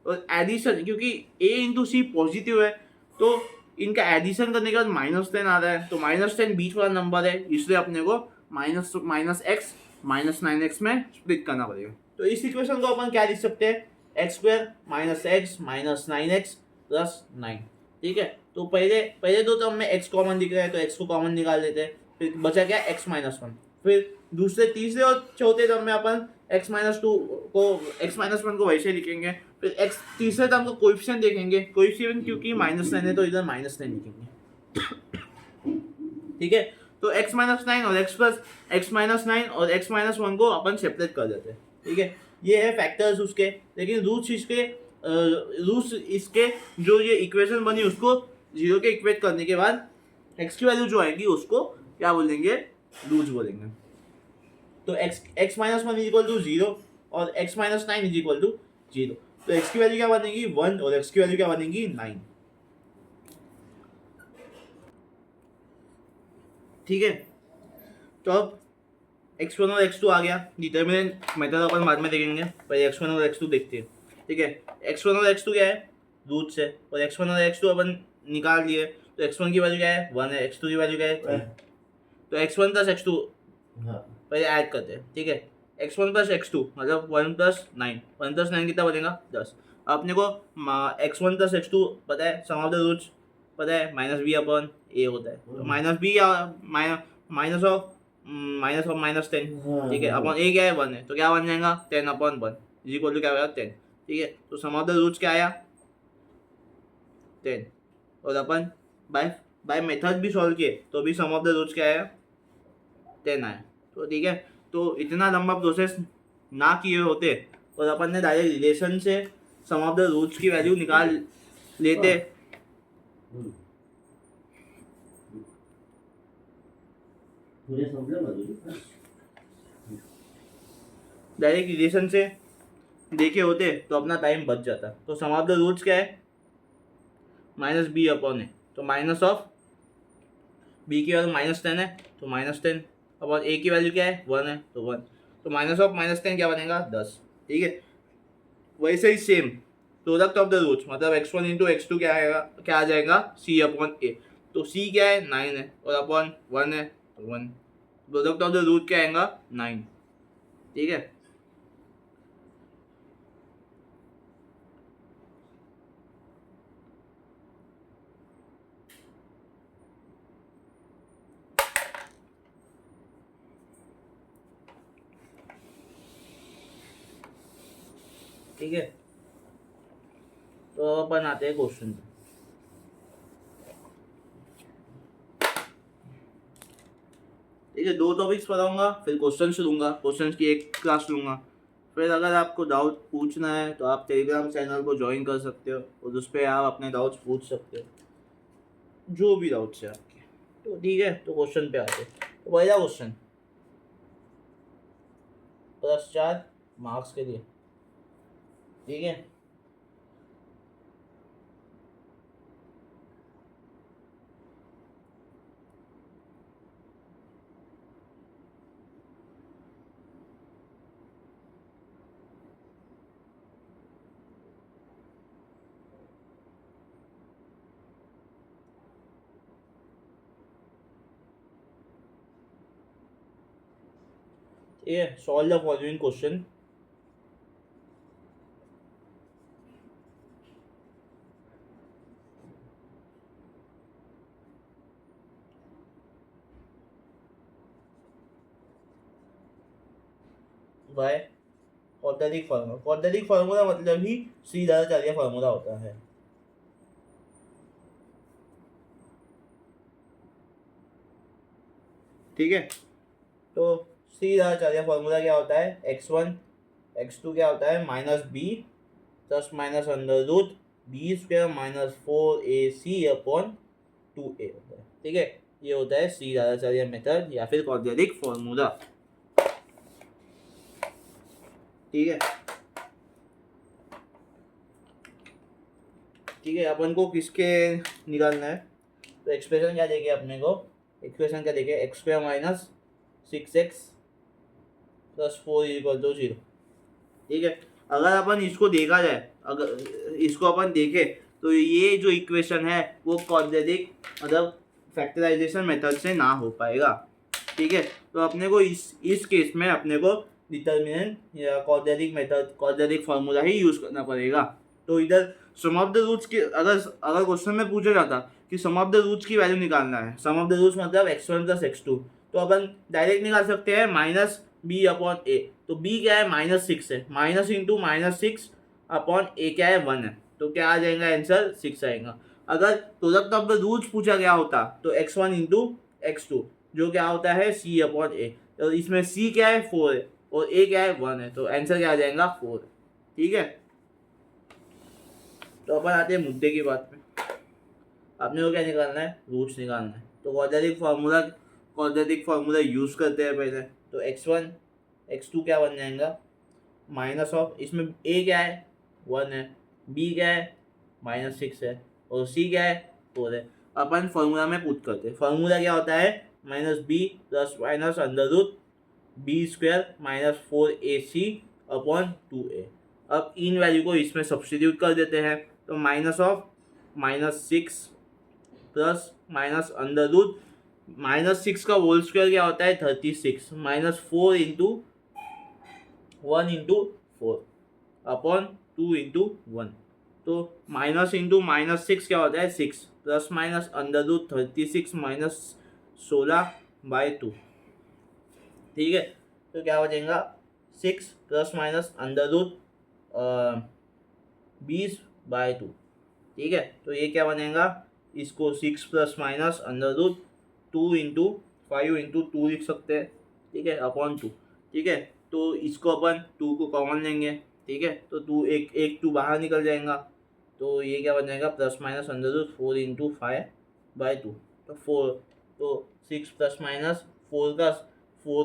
और एडिशन, क्योंकि a इंटू सी पॉजिटिव है, तो इनका एडिशन करने के बाद -10 आ रहा है, तो -10 बीच वाला नंबर है, इसलिए अपने को -x -9x में स्प्लिट करना पड़ेगा। तो इस इक्वेशन को अपन क्या लिख सकते हैं, x square minus x minus 9x plus 9। ठीक है, तो पहले दो टर्म में x कॉमन दिख रहा है, तो x को कॉमन निकाल देते हैं, फिर बचा क्या x -1। फिर तीसरे और चौथे टर्म में अपन x -1 को वैसे लिखेंगे, फिर x तीसरे टर्म को कोएफिशिएंट देखेंगे, कोएफिशिएंट क्योंकि -9 है तो इधर -9 लिखेंगे। ठीक है, तो x -9 और x -9 और x -1 को अपन सेपरेट कर देते हैं। ठीक है, ये है फैक्टर्स उसके, लेकिन रूट्स इसके जो ये इक्वेशन बनी उसको 0 के इक्वेट करने के बाद x की वैल्यू जो आएगी उसको क्या बोलेंगे, रूट्स बोलेंगे। तो x -1 इक्वल टू 0 और x -9 इज इक्वल टू 0, तो x की वैल्यू क्या बनेगी 1 और x की वैल्यू क्या बनेगी 9। ठीक है, तो अब x1 और x2 आ गया, डिटर्मिनेंट मेथड अपन बाद में देखेंगे, पहले x1 और x2 देखते हैं। ठीक है, x1 और x2 क्या है, रूट्स है, और x1 और x2 अपन निकाल लिए, तो x1 की वैल्यू क्या है 1 है, x2 की वैल्यू क्या है 3, तो x1 प्लस x2 पहले ऐड करते हैं। ठीक है, x1 प्लस x2 मतलब 1 प्लस 9, 1 प्लस 9 कितना बनेगा 10। अपने को x1 प्लस x2 पता है, सम ऑफ द रूट्स पता है, -b/a होता है, तो -b या माइनस ऑफ -10। ठीक है, अपन a क्या है 1 है, तो क्या बन जाएगा 10/1 इज इक्वल टू क्या होगा 10। ठीक है, तो सम ऑफ द रूट्स क्या आया 10, और अपन बाय मेथड भी सॉल्व किए तो भी सम ऑफ द रूट्स क्या आया 10 आया। तो ठीक है, तो इतना लंबा प्रोसेस ना किए होते और अपन ने डायरेक्ट रिलेशन से सम ऑफ द रूट्स की वैल्यू निकाल लेते, डायरेक्ट रिलेशन से देखे होते तो अपना टाइम बच जाता। तो सम ऑफ द रूट्स क्या है -b/a, तो माइनस ऑफ b की वैल्यू -10 है, तो -10 अपॉन a की वैल्यू क्या है 1 है, तो 1, तो माइनस ऑफ -10 क्या बनेगा 10। ठीक है, वैसे ही same product of the roots, मतलब x1 इंटू x2 क्या आ जाएगा c/a, तो c क्या है 9 है और अपॉन 1 है, तो 1, प्रोडक्ट ऑफ द रूट क्या आएगा 9। ठीक है, ठीक है, तो अपन आते हैं क्वेश्चन पे। ठीक है, 2 टॉपिक्स पढ़ाऊंगा, फिर क्वेश्चन लूंगा, क्वेश्चन की एक क्लास लूंगा, फिर अगर आपको डाउट पूछना है तो आप टेलीग्राम चैनल को ज्वाइन कर सकते हो और उस पर आप अपने डाउट्स पूछ सकते हो, जो भी डाउट्स है आपके। तो ठीक है, तो क्वेश्चन पे आते हैं। तो पहला क्वेश्चन +4 मार्क्स के लिए, ठीक है। ठीक है, solve the following question. By quadratic formula. Quadratic formula मतलब ही सीधा चालिया फार्मूला होता है। ठीक है, तो सीधा चालिया फार्मूला क्या होता है, x1 x2 क्या होता है -b plus minus under root B square -4ac upon 2a होता है। ठीक है, ये होता है सीधा चालिया मेथड या फिर क्वाड्रेटिक फार्मूला। ठीक है, ठीक है, अपन को किसके निकालना है, तो एक्सप्रेशन क्या देंगे अपने को, एक्सप्रेशन क्या देंगे, x² - 6x + 4 = 0। ठीक है, अगर अपन इसको देखा जाए, अगर इसको अपन देखें तो ये जो इक्वेशन है वो क्वाड्रेटिक मतलब फैक्टराइजेशन मेथड से ना हो पाएगा। ठीक है, तो अपने को इस केस में अपने को डिटर्मिनेंट या क्वाड्रेटिक मेथड क्वाड्रेटिक फार्मूला ही यूज़ करना पड़ेगा। तो इधर सम ऑफ द रूट्स के अगर क्वेश्चन में पूछा जाता कि सम ऑफ द रूट्स की वैल्यू निकालना है, सम ऑफ द रूट्स मतलब x1 + x2, तो अपन डायरेक्ट निकाल सकते हैं -b/a। तो b क्या है, -6 है, माइनस इंटू -6 अपॉन a क्या है 1 है, तो क्या आ जाएगा आंसर 6 आएगा। अगर प्रोडक्ट ऑफ द रूट्स पूछा गया होता तो x1 इंटू x2 जो क्या होता है c/a, तो इसमें c क्या है 4 है और a क्या है 1 है, तो आंसर क्या आ जाएगा 4। ठीक है, तो अपन आते हैं मुद्दे की बात पे। आपने को क्या निकालना है, रूट्स निकालना है। तो क्वाड्रेटिक फार्मूला यूज़ करते हैं पहले। तो x1 x2 क्या बन जाएगा, माइनस ऑफ, इसमें a क्या है 1 है, b क्या है -6 है और c क्या है 4 है। अपन फार्मूला में पुट करते हैं। फार्मूला क्या होता है, -b plus minus under root b² - 4ac upon 2a। अब इन वैल्यू को इसमें सब्स्टिट्यूट कर देते हैं। तो -6 प्लस माइनस अंडर रूट -6 का होल स्क्वायर क्या होता है 36 -4 इंटू 1 इंटू 4 अपॉन 2 इंटू 1। तो माइनस इंटू -6 क्या होता है 6 प्लस माइनस अंडर रूट 36 - 16/2। ठीक है, तो क्या हो जाएगा 6 प्लस माइनस अंडर रूट 20/2। ठीक है, तो ये क्या बनेगा, इसको 6 plus minus under root 2 into 5 into 2 लिख सकते हैं। ठीक है, अपॉन 2। ठीक है, तो इसको अपन 2 को कॉमन लेंगे। ठीक है, तो 2 एक 2 बाहर निकल जाएगा, तो ये क्या बन जाएगा plus minus under root 4 into 5/2। तो 4, तो 6 प्लस माइनस 4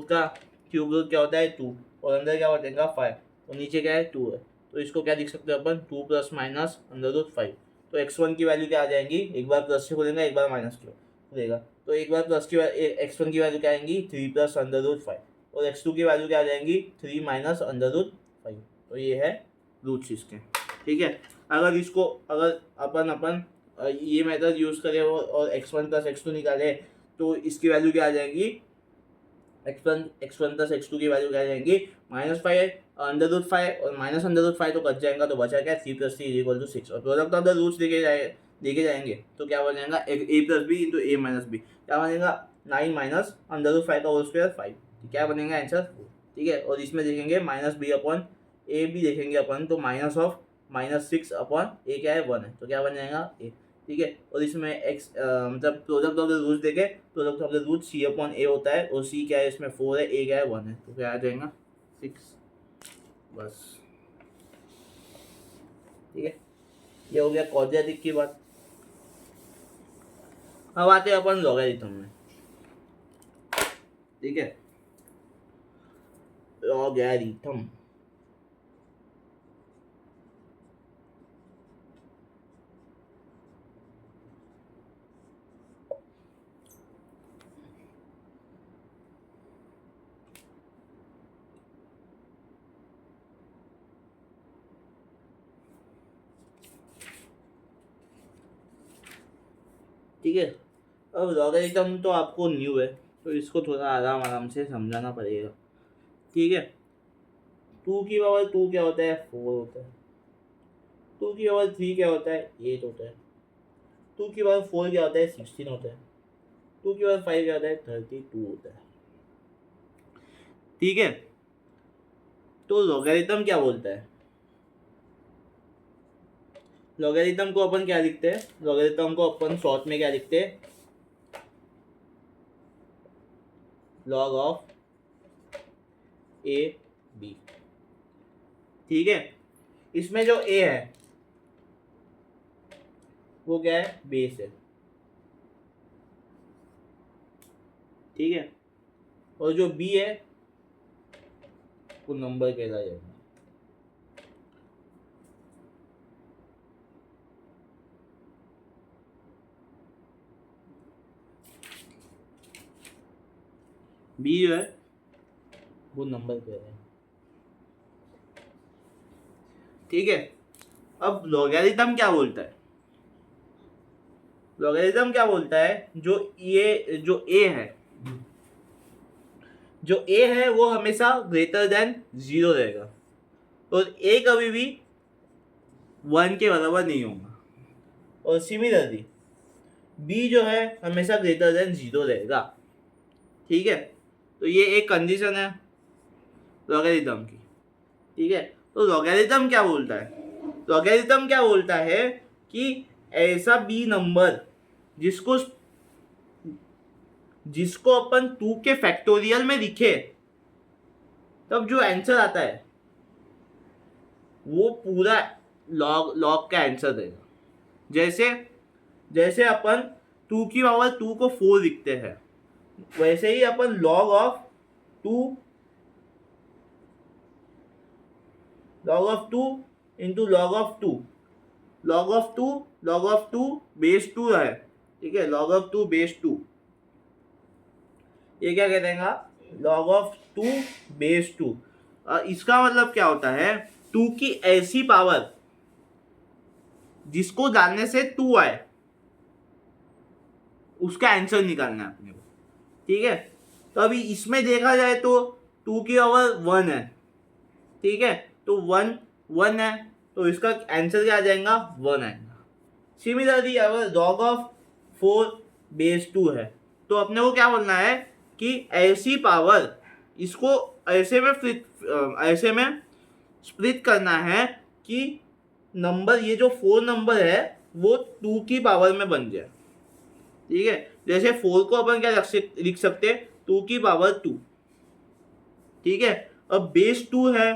का क्यूब रूट क्या होता है 2 और अंदर क्या हो जाएगा 5, तो नीचे क्या है 2 है, तो इसको क्या लिख सकते हैं अपन 2 प्लस माइनस अंडर रूट 5। तो x1 की वैल्यू क्या आ जाएंगी, एक बार प्लस से खुलेगा एक बार माइनस से खुलेगा, तो एक बार प्लस की x1 की वैल्यू क्या आएंगी 3 प्लस अंडर रूट 5 और x2 की वैल्यू क्या आ जाएंगी 3 माइनस अंडर रूट 5। तो ये है रूट्स इसके। ठीक है, अगर अपन ये मेथड यूज़ करें और x1 प्लस x2 निकाले तो इसकी वैल्यू क्या आ जाएंगी, x1 प्लस x2 की वैल्यू क्या आ जाएंगी -5 अंडर रूट 5 और माइनस अंडर रूट 5 तो कट जाएगा, तो बचा क्या 3 + 3 = 6 और प्रोडक्ट ऑफ द रूट्स देखे जाएंगे तो क्या बन जाएगा a + b into a - b क्या बनेगा 9 माइनस अंडर रूट 5 का होल स्क्वायर 5, क्या बनेगा आंसर 4। ठीक है, और इसमें देखेंगे -b अपॉन a भी देखेंगे अपन, तो माइनस ऑफ -6 अपॉन a क्या है 1 है, तो क्या बन जाएगा a। ठीक है, और इसमें मतलब प्रोडक्ट ऑफ द रूट्स देखे, product of the root c/a होता है और c क्या है इसमें 4 है, a क्या है 1 है, तो क्या आ जाएगा 6। बस ठीक है, ये हो गया क्वाड्रेटिक की बात। अब आते हैं अपन लॉगरिथम में। ठीक है, लॉगरिथम ठीक है। अब लॉगरिथम तो आपको न्यू है, तो इसको थोड़ा आराम आराम से समझाना पड़ेगा। ठीक है, 2 की पावर 2 क्या होता है, 4 होता है। 2 की पावर 3 क्या होता है, 8 होता है। 2 की पावर 4 क्या होता है, 16 होता है। 2 की पावर 5 क्या होता है, 32 होता है। ठीक है, तो लॉगरिथम क्या बोलता है? लॉगरिथम को अपन क्या लिखते हैं? लॉगरिथम को अपन शॉर्ट में क्या लिखते हैं, लॉग ऑफ ए बी। ठीक है, इसमें जो ए है वो क्या है, बेस है। ठीक है, और जो बी है वो नंबर कहलाएगा। बी जो है वो नंबर कहलाएगा। ठीक है, अब लॉगरिथम क्या बोलता है? लॉगरिथम क्या बोलता है, जो ए है वो हमेशा ग्रेटर देन 0 रहेगा, और ए कभी भी 1 के बराबर नहीं होगा। और सिमिलरली बी जो है हमेशा ग्रेटर देन 0 रहेगा। ठीक है, तो ये एक कंडीशन है लॉगरिथम की। ठीक है, तो लॉगरिथम क्या बोलता है? लॉगरिथम क्या बोलता है कि ऐसा बी नंबर जिसको अपन 2 के फैक्टोरियल में लिखे, तब जो आंसर आता है वो पूरा लॉग का आंसर देगा। जैसे अपन 2 की पावर 2 को 4 लिखते हैं, वैसे ही अपन log of 2 into log of 2 base 2 है। ठीक है, लॉग ऑफ 2 बेस 2, ये क्या कह देगा, लॉग ऑफ 2 बेस 2। इसका मतलब क्या होता है, 2 की ऐसी पावर जिसको जानने से 2 आए, उसका आंसर निकालना है अपने को। ठीक है, तो अभी इसमें देखा जाए तो 2 की पावर 1 है। ठीक है, तो 1 है, तो इसका आंसर क्या आ जाएगा, 1 आएगा। सिमिलरली अगर लॉग ऑफ 4 बेस 2 है, तो अपने को क्या बोलना है कि ऐसी पावर इसको ऐसे में स्प्लिट करना है कि नंबर, ये जो 4 नंबर है वो 2 की पावर में बन जाए। ठीक है, जैसे 4 को अपन क्या लिख सकते हैं, 2 की पावर 2। ठीक है, अब बेस 2 है,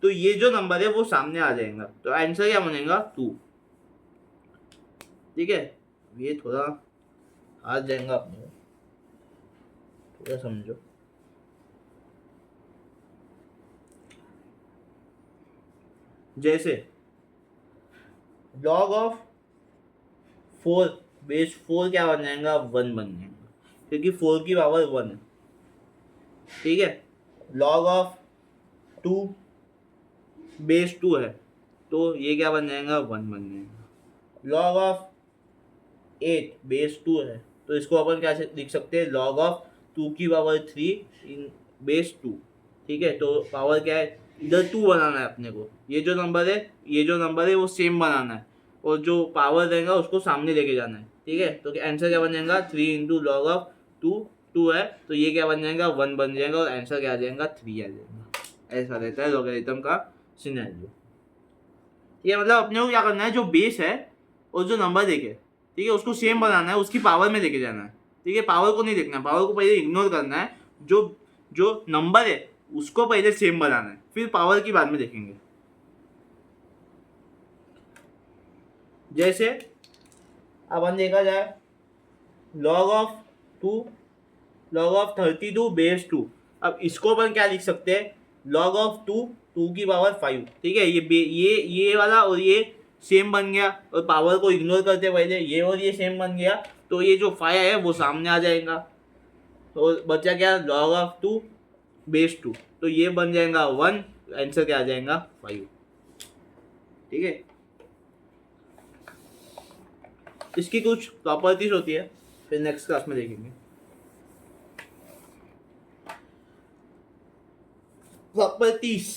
तो ये जो नंबर है वो सामने आ जाएगा, तो आंसर क्या बनेगा, 2। ठीक है, ये थोड़ा आ जाएगा अपने को, थोड़ा समझो। जैसे लॉग ऑफ 4 बेस 4 क्या बन जाएगा, 1 बन जाएगा, क्योंकि 4 की पावर 1 है। ठीक है, लॉग ऑफ 2 बेस 2 है, तो ये क्या बन जाएगा, 1 बन जाएगा। लॉग ऑफ 8 बेस 2 है, तो इसको अपन क्या लिख सकते हैं, लॉग ऑफ 2 की पावर 3 इन बेस 2। ठीक है, तो पावर क्या है, इधर 2 बनाना है अपने को, ये जो नंबर है वो सेम बनाना है, और जो पावर रहेगा उसको सामने लेके जाना है। ठीक है, तो आंसर क्या बन जाएगा, 3 इंटू लॉग ऑफ 2 है, तो ये क्या बन जाएगा, 1 बन जाएगा, और आंसर क्या आ जाएगा, 3 आ जाएगा। ऐसा रहता है लॉगरिथम का सिनेरियो। ठीक है, मतलब अपने को क्या करना है, जो बेस है और जो नंबर देखे, ठीक है, उसको सेम बनाना है, उसकी पावर में लेके जाना है। ठीक है, पावर को नहीं देखना, पावर को पहले इग्नोर करना है। जो नंबर है उसको पहले सेम बनाना है, फिर पावर की बाद में देखेंगे। जैसे अपन देखा जाए log of 2 log of 32 base 2, अब इसको अपन क्या लिख सकते हैं, log ऑफ 2 की पावर 5, ठीक है। ये वाला और ये सेम बन गया, और पावर को इग्नोर करते पहले ये और ये सेम बन गया, तो ये जो 5 है वो सामने आ जाएगा, तो बचा क्या, log ऑफ 2 बेस 2, तो ये बन जाएगा 1, आंसर क्या आ जाएगा 5, ठीक है। इसकी कुछ प्रॉपर्टीज होती है, फिर नेक्स्ट क्लास में देखेंगे। प्रॉपर्टीज,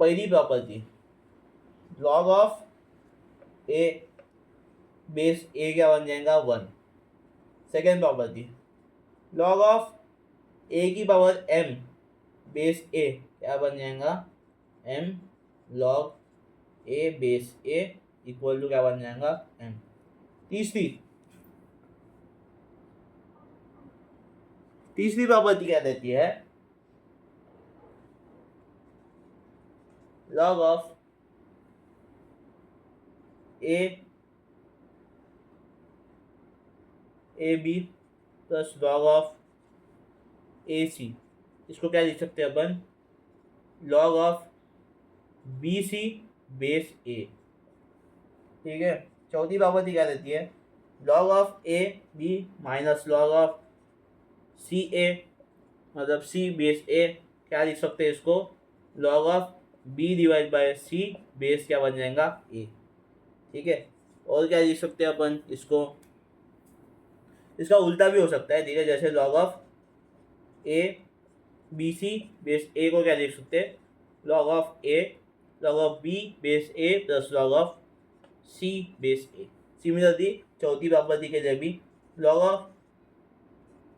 पहली property log of A base A क्या बन जाएगा 1। Second property log of A की पावर m बेस ए क्या बन जाएगा m log A base A equal to क्या बन जाएगा m। तीसरी प्रॉपर्टी क्या देती है, log of A B plus log of A C, इसको क्या लिख सकते हैं अपन, log of B C base A, ठीक है। चौथी प्रॉपर्टी क्या देती है, log of A B minus log of C A, मतलब सी बेस ए क्या लिख सकते हैं इसको, log of B divide by C base क्या बन जाएगा ए, ठीक है। और क्या लिख सकते हैं अपन इसको, इसका उल्टा भी हो सकता है, ठीक है। जैसे log of A B C base A को क्या लिख सकते हैं, log of B base A plus log of C base A. Similarly चौथी प्रॉपर्टी के लिए भी log of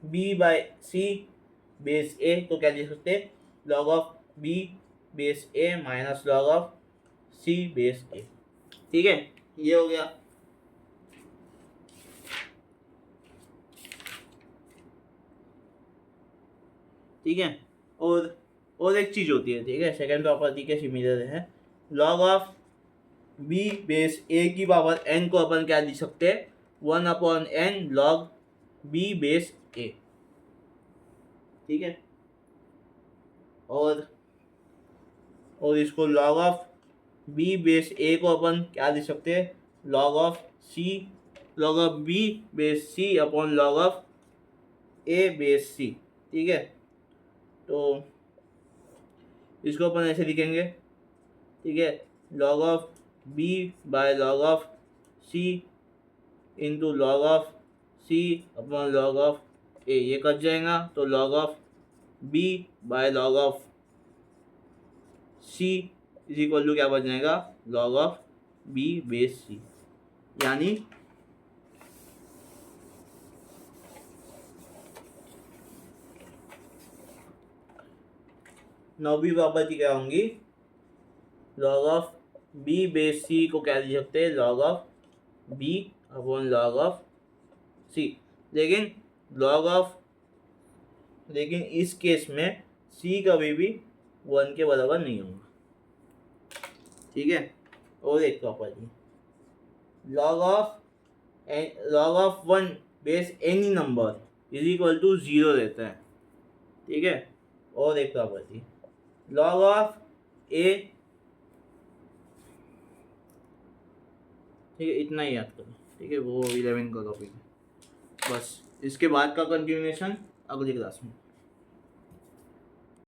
B by C base A तो क्या लिख सकते हैं, log of B base A minus log of C base A, ठीक है। ये हो गया। ठीक है, और एक चीज होती है, ठीक है, सेकेंड प्रॉपर्टी के सिमिलर है, log ऑफ बी बेस ए की पावर n को अपन क्या लिख सकते हैं, 1/n log B base A, ठीक है। और इसको log of B base A को अपन क्या लिख सकते हैं, log of B base C upon log of A base C, ठीक है। तो इसको अपन ऐसे लिखेंगे, ठीक है, log of B by log of C into log of C upon log of A, ये कट जाएगा, तो log of B by log of C is equal to क्या बन जाएगा, log of B base C, यानी नौवीं property क्या होंगी, log of B base C को क्या लिख सकते हैं, log of B upon log of C, लेकिन इस केस में सी कभी भी 1 के बराबर नहीं होगा, ठीक है। और एक property log of 1 base any number is equal to 0 रहता है, ठीक है। और एक प्रॉपर्टी log ऑफ ए, ठीक है, इतना ही याद करो, ठीक है, वो 11 का टॉपिक है। बस इसके बाद का कंटिन्यूएशन अगली क्लास में।